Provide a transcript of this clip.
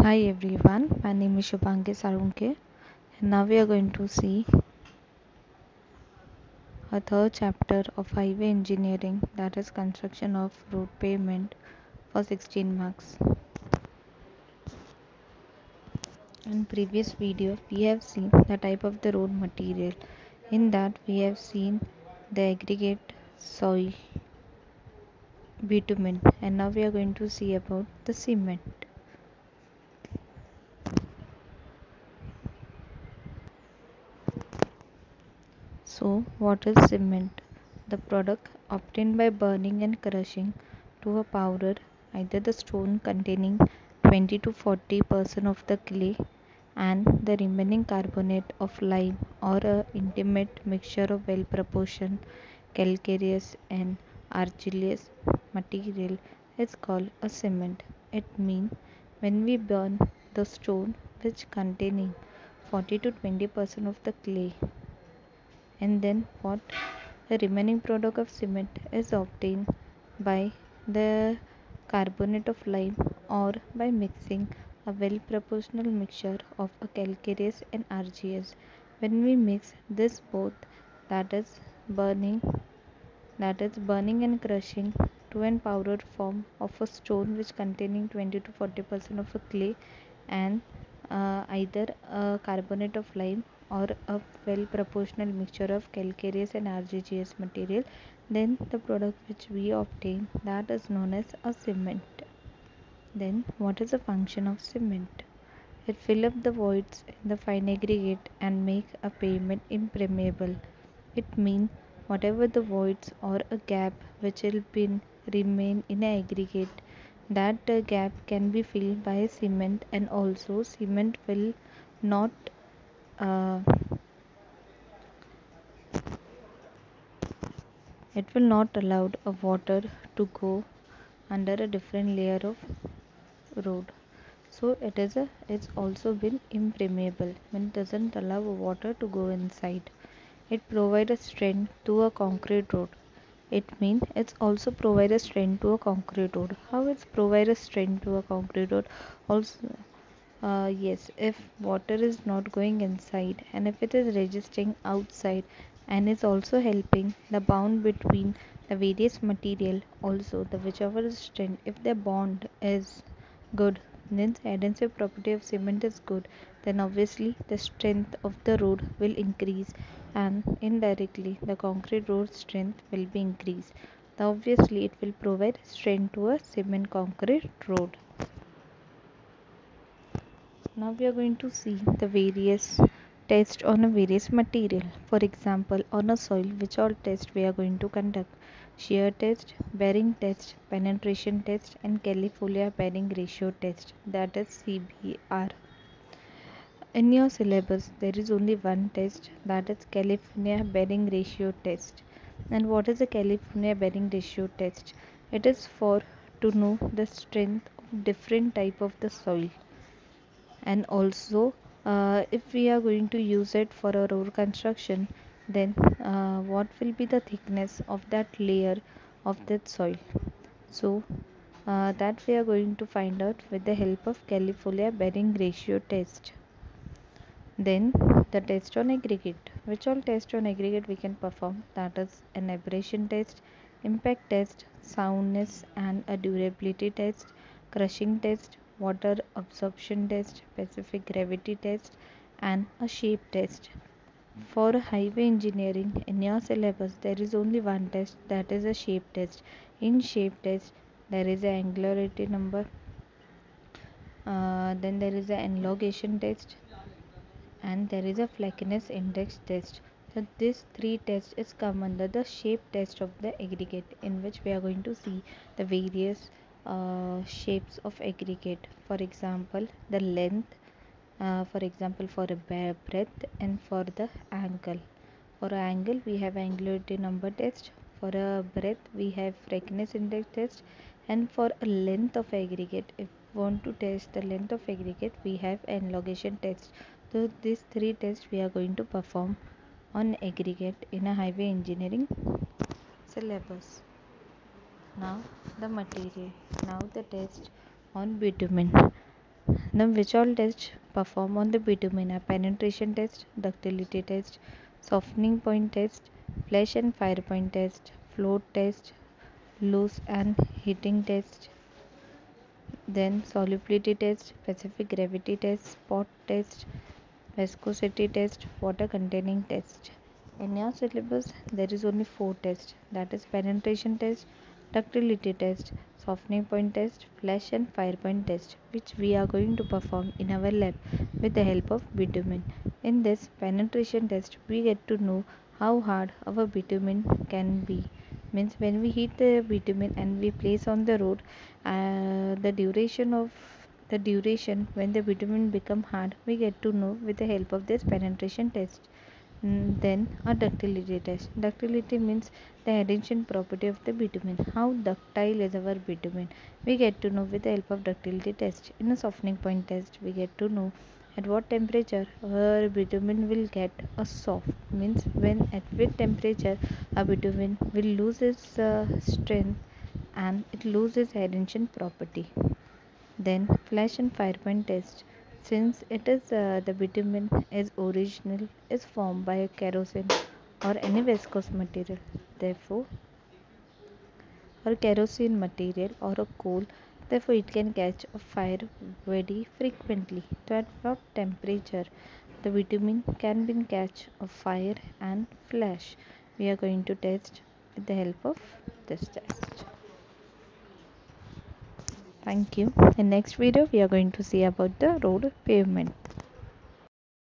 Hi everyone, my name is Shubhangi Sarunke, and now we are going to see a third chapter of highway engineering, that is construction of road pavement, for 16 marks. In previous video we have seen the type of the road material. In that we have seen the aggregate, soil, bitumen, and now we are going to see about the cement. So, what is cement? The product obtained by burning and crushing to a powder either the stone containing 20 to 40% of the clay and the remaining carbonate of lime, or a intimate mixture of well proportioned calcareous and argillous material is called a cement. It means when we burn the stone which containing 40 to 20% of the clay, and then what, the remaining product of cement is obtained by the carbonate of lime or by mixing a well proportional mixture of a calcareous and argious. When we mix this both, that is burning burning and crushing to an powdered form of a stone which containing 20 to 40% of a clay and either a carbonate of lime or a well proportional mixture of calcareous and argillaceous material, then the product which we obtain, that is known as a cement. Then what is the function of cement? It fill up the voids in the fine aggregate and make a pavement impermeable. It means whatever the voids or a gap which will be remain in an aggregate, that gap can be filled by cement, and also cement will not uh, it will not allow a water to go under a different layer of road. So it's also been impermeable, when it doesn't allow water to go inside. It provides a strength to a concrete road. It means it's also provide a strength to a concrete road. How it's provide a strength to a concrete road? Also, yes, if water is not going inside and if it is resisting outside and is also helping the bond between the various material, also the whichever is strength, if the bond is good, then the adhesive property of cement is good, then obviously the strength of the road will increase, and indirectly the concrete road strength will be increased. Obviously it will provide strength to a cement concrete road. Now we are going to see the various tests on a various material. For example, on a soil, which all tests we are going to conduct: shear test, bearing test, penetration test, and Califolia bearing ratio test, that is CBR. In your syllabus, there is only one test, that is California bearing ratio test. And what is a California bearing ratio test? It is for to know the strength of different type of the soil, and also if we are going to use it for a road construction, then what will be the thickness of that layer of that soil. So that we are going to find out with the help of Califolia bearing ratio test. Then the test on aggregate. Which all test on aggregate we can perform? That is an abrasion test, impact test, soundness and a durability test, crushing test, water absorption test, specific gravity test, and a shape test. For highway engineering, in your syllabus there is only one test, that is a shape test. In shape test there is a angularity number, then there is an elongation test, and there is a flakiness index test. So this three tests is come under the shape test of the aggregate, in which we are going to see the various shapes of aggregate. For example, the length, for example for a breadth, and for the angle. For an angle we have angularity number test, for a breadth we have flakiness index test, and for a length of aggregate, if we want to test the length of aggregate, we have an elongation test. So these three tests we are going to perform on aggregate in a highway engineering syllabus. Now the material. Now the test on bitumen. Now, which all tests perform on the bitumen are penetration test, ductility test, softening point test, flash and fire point test, float test, loose and heating test, then solubility test, specific gravity test, spot test, viscosity test, water containing test. In your syllabus, there is only 4 tests, that is penetration test, ductility test, softening point test, flash and fire point test, which we are going to perform in our lab with the help of bitumen. In this penetration test, we get to know how hard our bitumen can be. Means when we heat the bitumen and we place on the road, the duration when the bitumen become hard, we get to know with the help of this penetration test. Then a ductility test. Ductility means the adhesion property of the bitumen. How ductile is our bitumen? We get to know with the help of ductility test. In a softening point test, we get to know at what temperature our bitumen will get a soft. Means when at which temperature a bitumen will lose its strength and it loses adhesion property. Then flash and fire point test. Since it is the bitumen is original is formed by a kerosene or any viscous material, therefore, or kerosene material or a coal, therefore it can catch a fire very frequently. So at what temperature the bitumen can be catch a fire and flash? We are going to test with the help of this test. Thank you. In next video we are going to see about the road pavement.